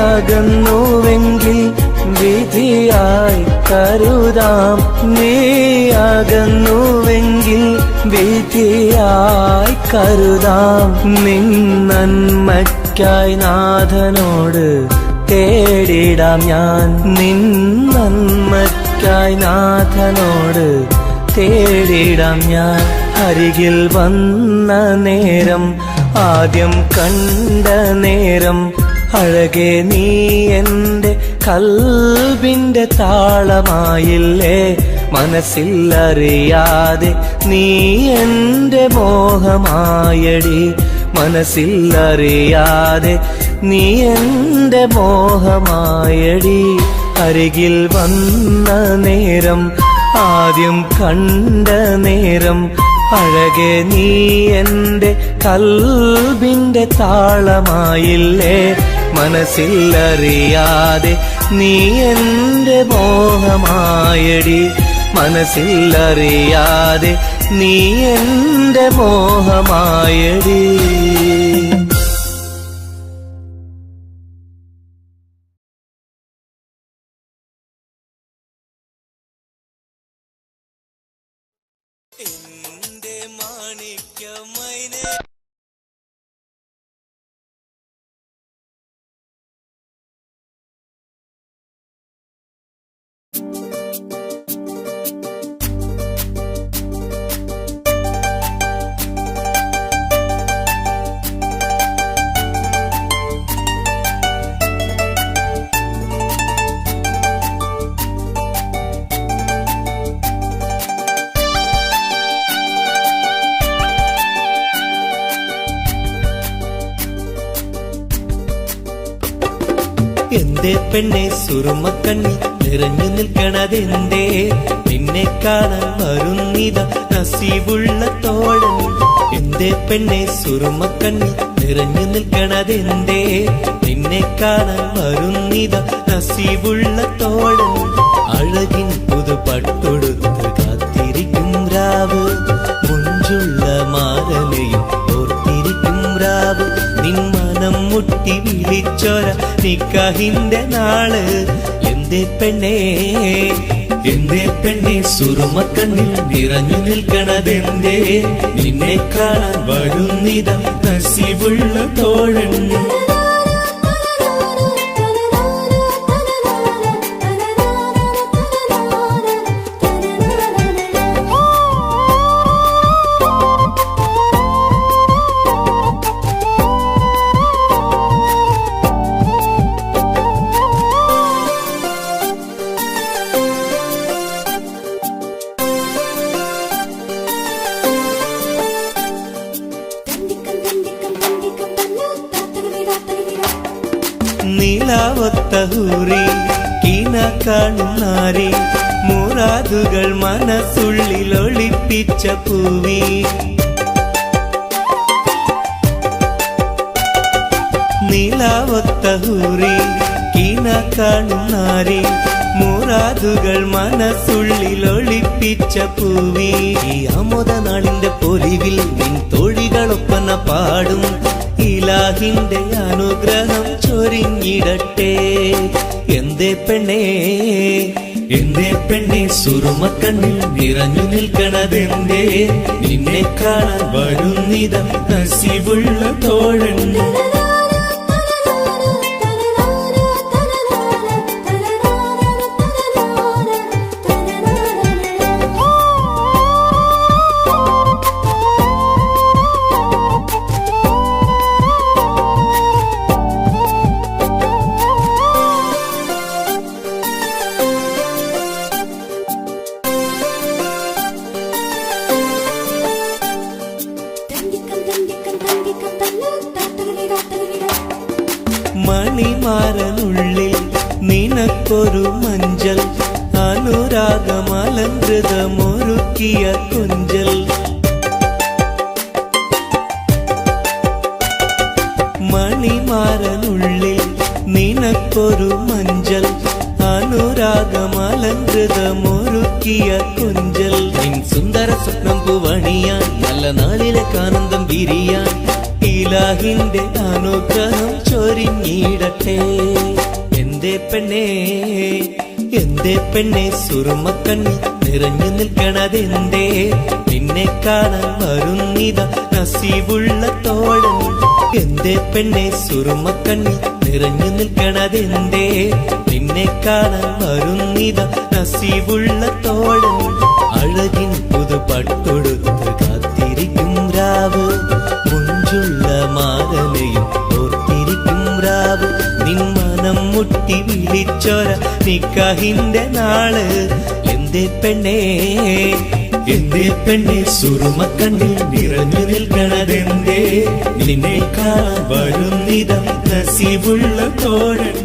A: അകന്നുവെങ്കിൽ വിധിയായി കരുതാം നീ അകന്നുവെങ്കിൽ വിധിയായി കരുതാം നിൻ നന്മയ്ക്കായി നാഥനോട് തേടിടാം ഞാൻ നിൻ നന്മയ്ക്കായി നാഥനോട് തേടിടാം ഞാൻ അരികിൽ വന്ന നേരം ആദ്യം കണ്ട നേരം അഴകെ നീ എൻ്റെ കൽബിൻ്റെ താളമായില്ലേ മനസ്സിൽ അറിയാതെ നീ എൻ്റെ മോഹമായടി മനസ്സിൽ അറിയാതെ നീ എൻ്റെ മോഹമായടി അരികിൽ വന്ന നേരം ആദ്യം കണ്ട നേരം അഴകെ നീ എൻ്റെ കൽബിൻ്റെ താളമായില്ലേ മനസ്സിലറിയാതെ നീ എൻ്റെ മോഹമായടി മനസ്സിലറിയാതെ നീ എൻ്റെ മോഹമായടി എൻ്റെ മാണിക്യമൈനേ എന്തേ പെണ്ണെ സുറുമക്കണ്ണി നിറഞ്ഞു നിൽക്കണതെന്തേ നിന്നെ കാണാൻ വരുന്നിത നസീബുള്ള തോഴൻ എന്തേ പെണ്ണെ സുറുമക്കണ്ണി നിറഞ്ഞു നിൽക്കണതെന്തേ നിന്നെ കാണാൻ വരുന്നിത നസീബുള്ള തോഴൻ അഴകിൻ പുതുപട്ടൊടുത്ത് കാത്തിരിക്കും രാവ് മുഞ്ചുള്ള മാരലയും ഓർത്തിരിക്കും രാവ് നിൻ മനം മുട്ടി വിളിച്ചോര നിക്കാഹിന്റെ നാള് എന്തേ പെണ്ണെ സുറുമക്കണ്ണിൽ നിറഞ്ഞു നിൽക്കണതെന്തേ നിന്നെ കാണാൻ വരുന്നിത നസീബുള്ള തോഴൻ നീലാവത്തഹൂറി കീന കാണുന്നാരി മുറാദുകൾ മനസ്സുള്ളിൽ ഒളിപ്പിച്ച പൂവി നീലാവത്തഹൂറി കീന കാണുന്നാരി മുറാദുകൾ മനസ്സുള്ളിൽ ഒളിപ്പിച്ച പൂവി ഈ അമോദ നാളിന്റെ പൊലിവിൽ നിൻ തോഴികളൊപ്പന പാടും ഇലാഹിന്റെ അനുഗ്രഹം ചൊരിഞ്ഞിടട്ടെ എന്തേ പെണ്ണെ സുറുമക്കണ്ണിൽ നിറഞ്ഞു നിൽക്കണതെന്തേ നിന്നെ കാണാൻ വരുന്നിത നസീബുള്ള തോഴൻ മണിമാരനുള്ളിൽ നിനക്കൊരു മഞ്ചൽ അനുരാഗമലങ്കൃതമൊരുക്കിയ കൊഞ്ചൽ മണിമാരനുള്ളിൽ നിനക്കൊരു മഞ്ചൽ അനുരാഗമലങ്കൃതമൊരുക്കിയ കൊഞ്ചൽ നിൻ സുന്ദര സ്വപ്നം പൂവണിയാൻ നല്ല നാളിലെ കാനന്ദം വിരിയാൻ ഇലാഹിന്റെ അനുഗ്രഹം ചൊരിഞ്ഞിടട്ടെ എന്തേ പെണ്ണെ സുറുമക്കണ്ണി നിറഞ്ഞു നിൽക്കണതെന്തേ നിന്നെ കാണാൻ വരുന്നിത നസീബുള്ള തോഴൻ എന്തേ പെണ്ണെ സുറുമക്കണ്ണി നിറഞ്ഞു നിൽക്കണതെന്തേ നിന്നെ കാണാൻ വരുന്നിത നസീബുള്ള തോഴൻ അഴകിൻ പുതുപട്ടൊടുത്ത് കാത്തിരിക്കും രാവ് മുഞ്ചുള്ള മാരലയും ഓർത്തിരിക്കും രാവ് നിൻ മനം മുട്ടി വിളിച്ചോര നിക്കാഹിന്റെ നാള് എന്തേ പെണ്ണെ സുറുമക്കണ്ണിൽ നിറഞ്ഞു നിൽക്കണതെന്തേ നിന്നെ കാണാൻ വരുന്നിത നസീബുള്ള തോഴൻ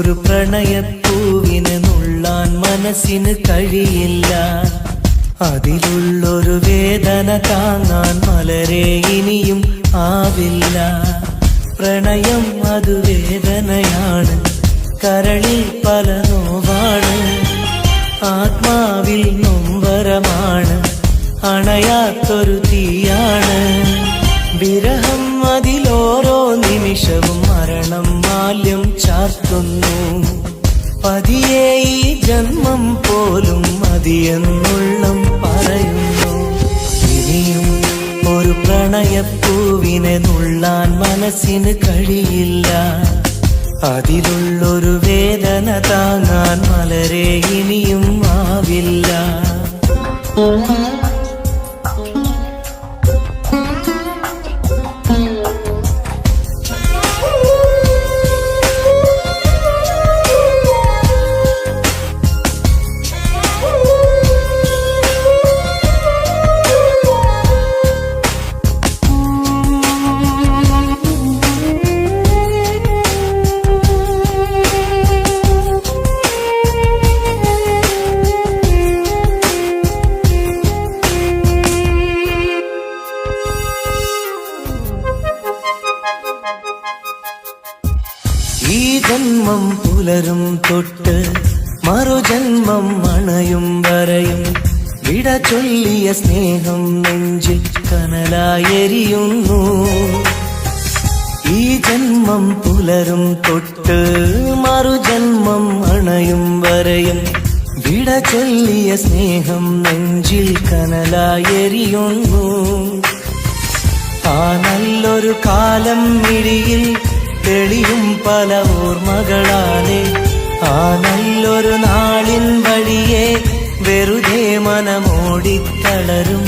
A: ഒരു പ്രണയപ്പൂവിനെ നുള്ളാൻ മനസ്സിന് കഴിയില്ല. അതിലുള്ളൊരു വേദന താങ്ങാൻ മലരെ ഇനിയും ആവില്ല. പ്രണയം അത് വേദനയാണ്, കരളിൽ പല നോവാണ്, ആത്മാവിൽ നൊമ്പരമാണ്, അണയാത്തൊരു തീയാണ്. വിരഹം അതിലോരോ നിമിഷവും മരണം മാല്യം ചാർത്തുന്നു. പതിയെ ഈ ജന്മം പോലും മതിയെന്നുള്ളം പറയുന്നു. ഇനിയും ഒരു പ്രണയപ്പൂവിനെ നുള്ളാൻ മനസ്സിന് കഴിയില്ല. അതിലുള്ളൊരു വേദന താങ്ങാൻ മലരെ ഇനിയും ആവില്ല. ഈ ജന്മം പുലരും തൊട്ട് മറുജന്മം അണയും വരെയും വിട ചൊല്ലിയ സ്നേഹം നെഞ്ചിൽ കനലായെരിയുന്നു. ഈ ജന്മം പുലരും തൊട്ട് മറുജന്മം അണയും വരെയും വിട ചൊല്ലിയ സ്നേഹം നെഞ്ചിൽ കനലായെരിയുന്നു. ആ നല്ലൊരു കാലം മിഴിയിൽ തെളിയും പല ഓർമ്മകളാലെ, ആ നല്ലൊരു നാളിൻ വഴിയെ വെറുതെ മനമോടിത്തളരും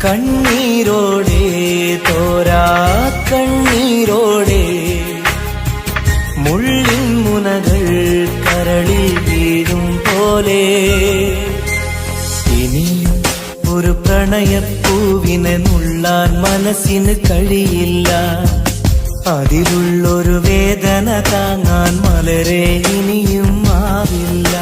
A: കണ്ണീരോടെ, തോരാ കണ്ണീരോടെ. മുള്ളിൻ മുനകൾ കരളിൽ വീഴും പോലെ ഇനിയും ഒരു പ്രണയപ്പൂവിനെ നുള്ളാൻ മനസ്സിന് കഴിയില്ല. അതിലുള്ളൊരു വേദന താങ്ങാൻ മലരെ ഇനിയും ആവില്ല.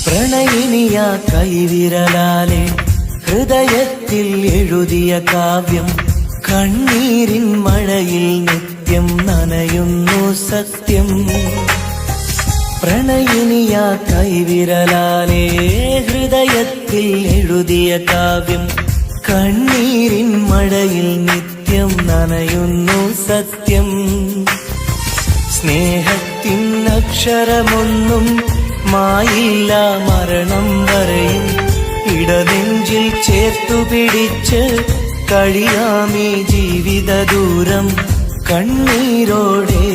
A: പ്രണയിനിയ കൈവിരലാലെ ഹൃദയത്തിൽ എഴുതിയ കാവ്യം കണ്ണീരിൻ മഴയിൽ നിത്യം നനയുന്നു സത്യം. പ്രണയിനിയ കൈവിരലാലെ ഹൃദയത്തിൽ എഴുതിയ കാവ്യം കണ്ണീരിൻ മഴയിൽ നിത്യം നനയുന്നു സത്യം. സ്നേഹത്തിൻ അക്ഷരമൊന്നും മായില്ല മരണം വരെയും, ഇടനെഞ്ചിൽ ചേർത്തു പിടിച്ച് കഴിയാമീ ജീവിത ദൂരം കണ്ണീരോടെ,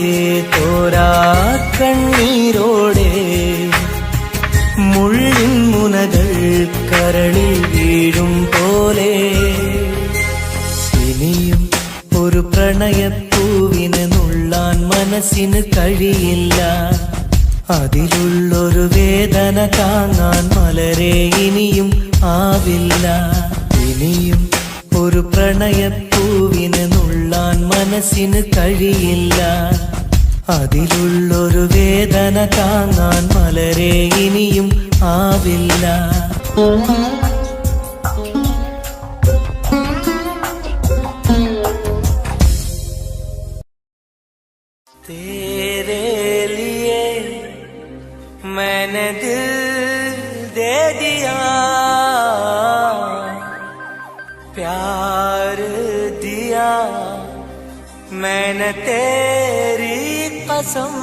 A: തോരാ കണ്ണീരോടെ. മുള്ളിൻ മുനകൾ കരളിൽ വീഴും പോലെ ഇനിയും ഒരു പ്രണയപ്പൂവിനെ നുള്ളാൻ മനസ്സിന് കഴിയില്ല. അതിലുള്ളൊരു വേദന താങ്ങാൻ മലരെ ഇനിയും ആവില്ല. ഇനിയും ഒരു പ്രണയപ്പൂവിനെ നുള്ളാൻ മനസ്സിന് കഴിയില്ല. അതിലുള്ളൊരു വേദന താങ്ങാൻ മലരെ ഇനിയും ആവില്ല. तेरे लिए मैंने दिल दे दिया, प्यार दिया मैंने तेरी कसम.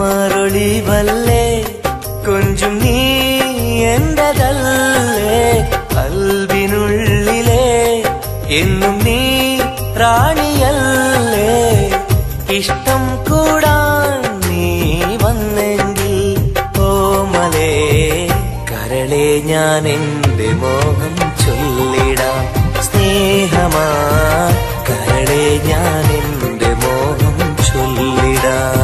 A: കമറൊളിവല്ലേ കൊഞ്ചും നീ എന്റതല്ലേ കൽവിനുള്ളിലെ എന്നും നീ റാണിയല്ലേ ഇഷ്ടം കൂടാൻ നീ വന്നെങ്കിൽ ഓമലേ കരളെ ഞാൻ എന്റെ മോഹം ചൊല്ലിടാം സ്നേഹമാ കരളെ ഞാൻ എന്റെ മോഹം ചൊല്ലിടാം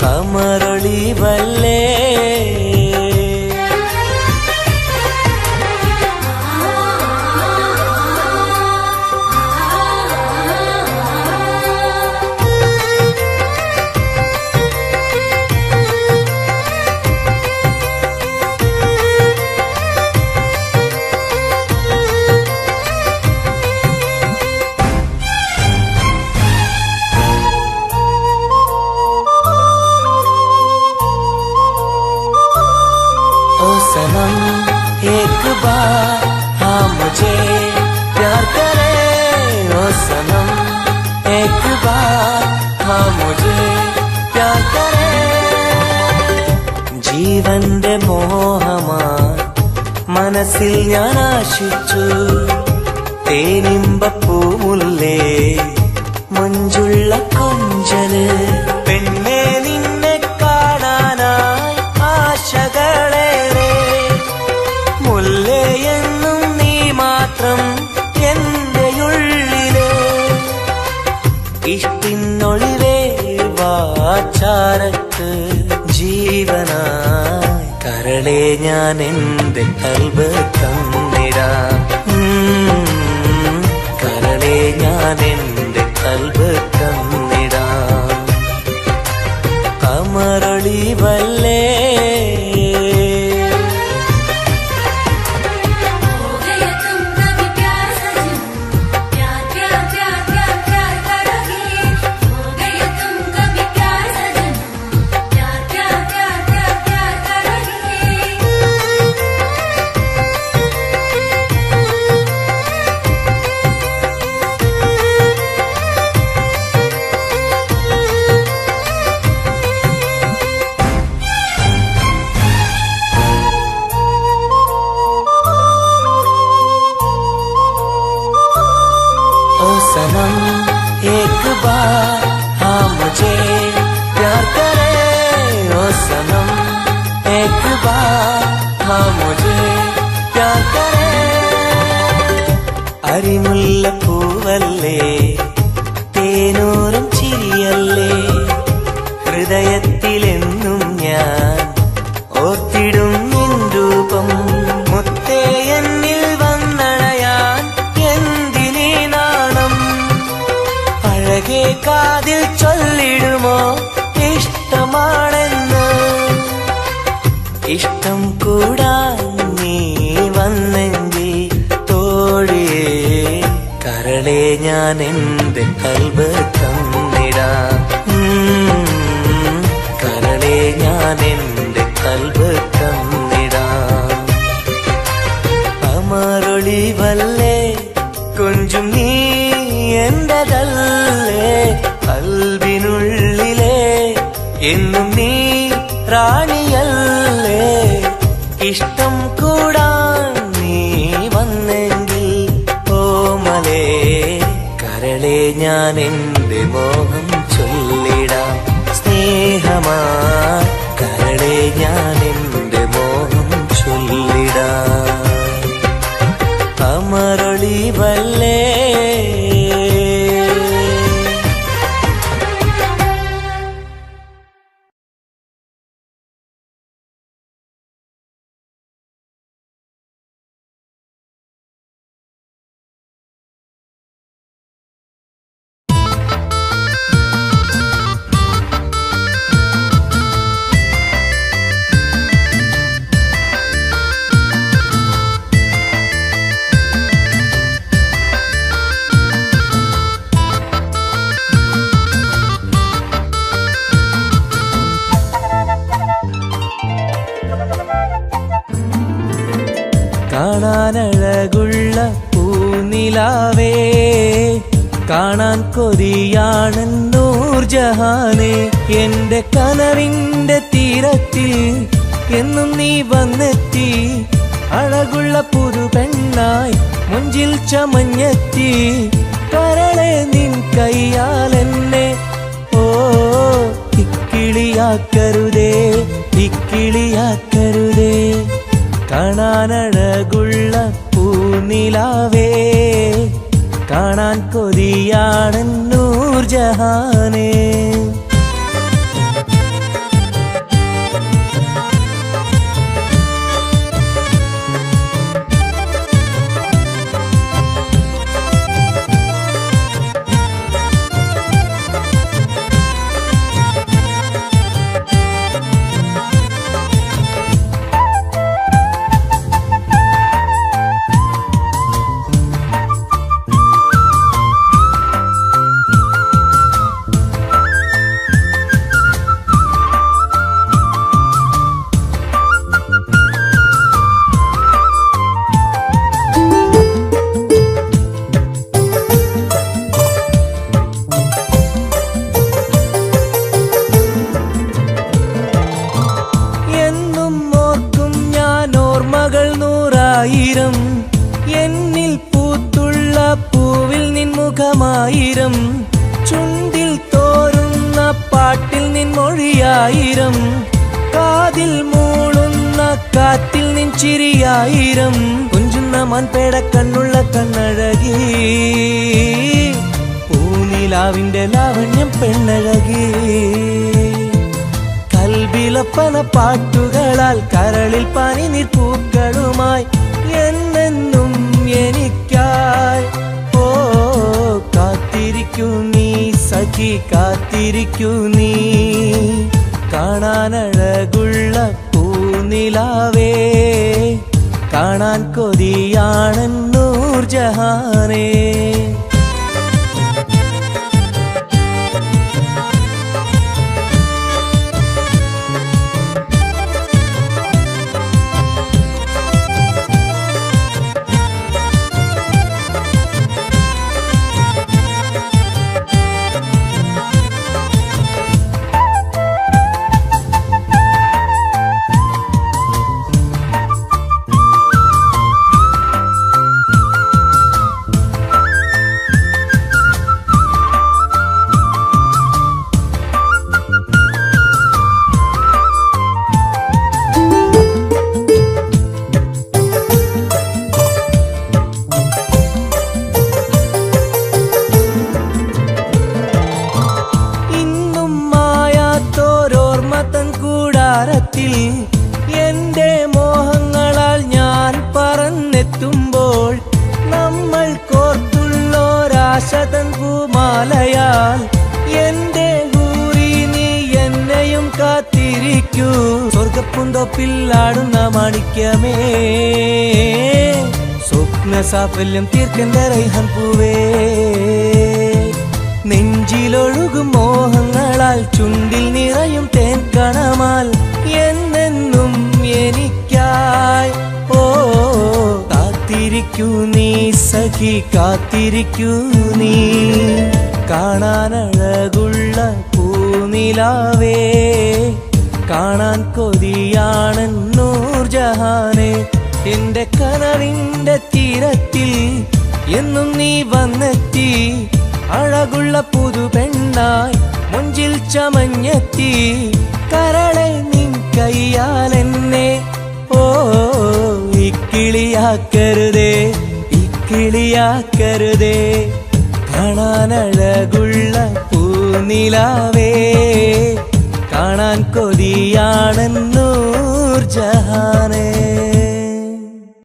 A: കമറൊളിവല്ലേ सनम एक बार हाँ मुझे प्यार करे ओ सनम एक बार हाँ मुझे प्यार करे ജീവന്റെ മോഹമായി മനസ്സിൽ ഞാൻ ആശിച്ചു തേനിമ്പപ്പൂമുല്ലേ മഞ്ചുള്ള കൊഞ്ചല് പെണ്ണെ നിന്നെ കാണാനായി ആശകളേറെ മുല്ലയെന്നും നീ മാത്രം എന്റെയുള്ളിലെ ഇഷ്ടിനൊളിവേ വാചാരത്ത് ജീവനായി കരളെ ഞാൻ എന്റെ കൽബ് തന്നിടാം കരളെ ഞാൻ എന്റെ കൽബ് തന്നിടാം കമറൊളിവല്ലേ सनम एक बार हाँ मुझे प्यार करे ओ सनम एक बार हाँ मुझे प्यार करे അരിമുല്ലപ്പൂവല്ലേ തേനൂറും ചിരിയല്ലേ ഹൃദയത്തിലെന്നും ഞാൻ ഓർത്തിടും നിൻ രൂപം മുത്തേ എന്നിൽ വന്നണയാൻ എന്തിനീ നാണം അഴകേ കാതിൽ ചൊല്ലിടുമോ ഇഷ്ടമാണെന്ന് ഇഷ്ടം കൂടാൻ നീ വന്നെങ്കിൽ തോഴിയേ കരളെ ഞാൻ എന്റെ കൽബ് തന്നിടാം കരളെ ഞാൻ എന്റെ കൽബ് തന്നിടാം കമറൊളിവല്ലേ കൊഞ്ചും നീ എന്റതല്ലേ കൽവിനുള്ളിലെ എന്നും നീ റാണിയല്ലേ ഇഷ്ടം കൂടാൻ നീ വന്നെങ്കിൽ ഓമലേ കരളെ ഞാൻ എന്റെ മോഹം ചൊല്ലിടാം സ്നേഹമാ കരളെ ഞാൻ എന്റെ മോഹം ചൊല്ലിടാം കമറൊളിവല്ലേ കാണാനഴകുള്ള പൂനിലാവേ കാണാൻ കൊതിയാണ് നൂർജഹാനെ എന്റെ കനവിന്റെ തീരത്തിൽ എന്നും നീ വന്നെത്തി അഴകുള്ള പുതു പെണ്ണായി മുഞ്ചിൽ ചമഞ്ഞെത്തി കരളെ നിൻ കയ്യാൽ എന്നെ ഓ ഇക്കിളിയാക്കരുതേ ഇക്കിളിയാക്കരുതേ കാണാനഴകുള്ള പൂനിലാവേ കാണാൻ കൊതിയാണ് നൂർജഹാനേ എന്നിൽ പൂത്തുള്ള പൂവിൽ നിൻമുഖമായിരം ചുണ്ടിൽ തോരുന്ന പാട്ടിൽ നിൻമൊഴിയായിരം കാതിൽ മൂളുന്ന കാറ്റിൽ നിൻ ചിരിയായിരം കുഞ്ചുന്ന മൺപേട കണ്ണുള്ള കണ്ണഴകി പൂനിലാവിന്റെ ലാവണ്യം പെണ്ണഴകി കൽബിലപ്പന പാട്ടുകളാൽ കരളിൽ പനിനീർ പൂക്കളുമായി എന്നെന്നും എനിക്കായി ഓ കാത്തിരിക്കൂ നീ സഖി കാത്തിരിക്കൂ നീ കാണാനഴകുള്ള പൂനിലാവേ കാണാൻ കൊതിയാണ് നൂർജഹാനേ എന്റെ മോഹങ്ങളാൽ ഞാൻ പറന്നെത്തുമ്പോൾ നമ്മൾ കോർത്തുള്ളൊരാശതൻ പൂമാലയാൽ എന്റെ ഹൂറി നീ എന്നെയും കാത്തിരിക്കൂ സ്വർഗപ്പുന്തൊപ്പിൽ ആടുന്ന മാണിക്യമേ സ്വപ്ന സാഫല്യം തീർക്കന്റെ റൈഹൻ പൂവേ നെഞ്ചിലൊഴുകും മോഹങ്ങളാൽ ചുണ്ടിൽ നിറയും തേൻ കണമാൽ എന്നെന്നും എനിക്കായി ഓ കാത്തിരിക്കൂ നീ സഖി കാത്തിരിക്കൂ നീ കാണാനഴകുള്ള പൂനിലാവേ കാണാൻ കൊതിയാണ് നൂർജഹാനേ എന്റെ കനവിന്റെ തീരത്തിൽ എന്നും നീ വന്നെത്തി അഴകുള്ള പുതു പെണ്ണായി മുഞ്ചിൽ ചമഞ്ഞെത്തി കരളെ നിൻ കയ്യാൽ എന്നെ ഓ ഇക്കിളിയാക്കരുതേ ഇക്കിളിയാക്കരുതേ കാണാനഴകുള്ള പൂനിലാവേ കാണാൻ കൊതിയാണ് നൂർജഹാനേ